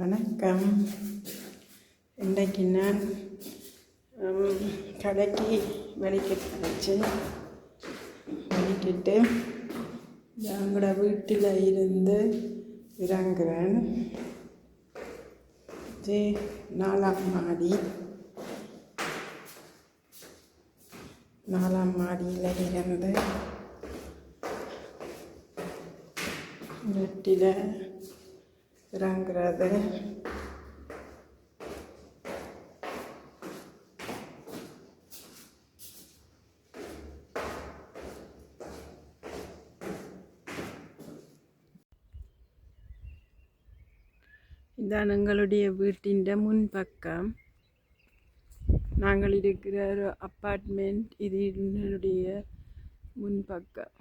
வணக்கம். இன்றைக்கு நான் கடைக்கு வெளிக்கிட்டு எங்களோட வீட்டில் இருந்து இறங்குறேன். இது 4ஆம் மாடி. 4ஆம் மாடியில் இருந்து வீட்டில் இறங்குறது. இதான் எங்களுடைய வீட்டின் முன்பக்கம். நாங்கள் இருக்கிற ஒரு அப்பார்ட்மெண்ட். இது என்னுடைய முன்பக்கம்.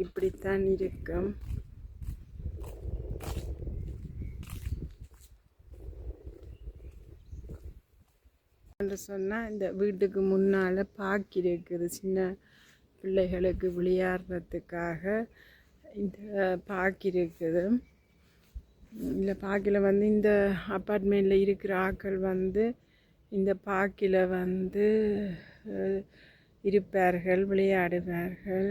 இப்படித்தான் இருக்கும். என்று சொன்னால் இந்த வீட்டுக்கு முன்னால் பார்க் இருக்குது. சின்ன பிள்ளைகளுக்கு விளையாடுறதுக்காக இந்த பார்க் இருக்குது. இந்த பார்க்கில் இந்த அப்பார்ட்மெண்ட்டில் இருக்கிற ஆட்கள் இந்த பார்க்கில் இருப்பார்கள், விளையாடுவார்கள்.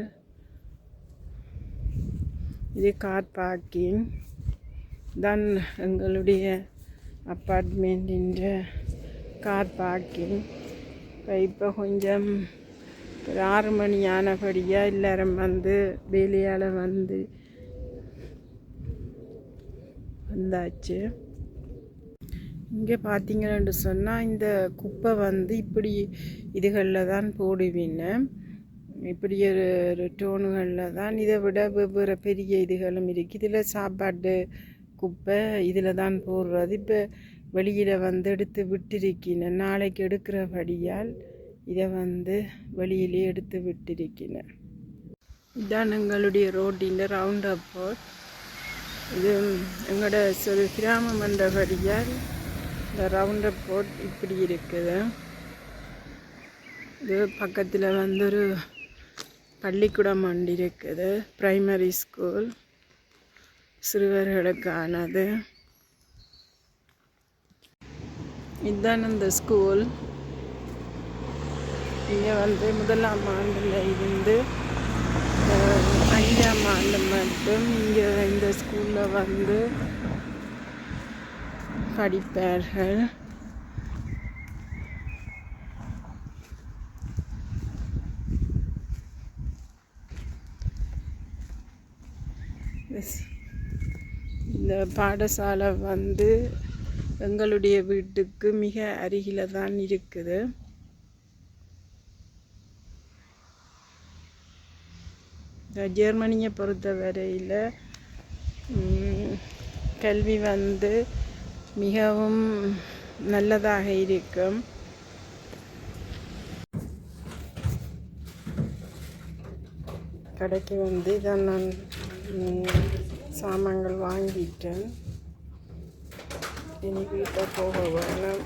இது கார் பார்க்கிங் தான். எங்களுடைய அப்பார்ட்மெண்ட்டின் கார் பார்க்கிங். இப்போ கொஞ்சம் ஒரு 6 மணி ஆனபடியாக எல்லாரும் வேலையால் வந்தாச்சு. இங்கே பார்த்தீங்கன்னு சொன்னால் இந்த குப்பை இப்படி இதுகளில் தான் போடுவீங்க. இப்படி ஒரு டோனுகளில் தான். இதை விட வெவ்வேறு பெரிய இதுகளும் இருக்குது. இதில் சாப்பாட்டு குப்பை இதில் தான் போடுறது. இப்போ வெளியில் எடுத்து விட்டிருக்கின. நாளைக்கு எடுக்கிறபடியால் இதை வெளியிலே எடுத்து விட்டிருக்கின. இதுதான் எங்களுடைய ரோட்டின் ரவுண்ட் அபவுட். இது எங்களோட ஒரு கிராமம் வந்தபடியால் இந்த ரவுண்ட் அபவுட் இப்படி இருக்குது. இது பக்கத்தில் ஒரு பள்ளிக்கூடம் ஒன்று இருக்குது. பிரைமரி ஸ்கூல், சிறுவர்களுக்கானது. இதுதான் இந்த ஸ்கூல். இங்கே 1ஆம் ஆண்டில் இருந்து 5ஆம் ஆண்டு மட்டும் இங்கே இந்த ஸ்கூலில் படிப்பார்கள். இந்த பாடசாலை எங்களுடைய வீட்டுக்கு மிக அருகில் தான் இருக்குது. ஜெர்மனியை பொறுத்த வரையில் கல்வி மிகவும் நல்லதாக இருக்கும். கடைக்கு இதான் நான் சாமான்கள் வாங்கிட்டேன். இனி வீட்டை போக வேணும்.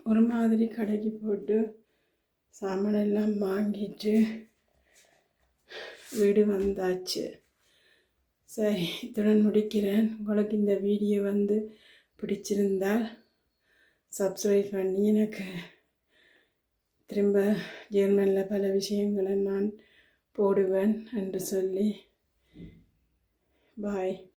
ஒரு மாதிரி கடைக்கு போட்டு சாமானெல்லாம் வாங்கிட்டு வீடு வந்தாச்சு. சரி, இத்துடன் முடிக்கிறேன். உங்களுக்கு இந்த வீடியோ பிடிச்சிருந்தால் சப்ஸ்கிரைப் பண்ணி எனக்கு திரும்ப ஜெர்மனில் பல விஷயங்களை நான் போடுவேன் என்று சொல்லி பாய்.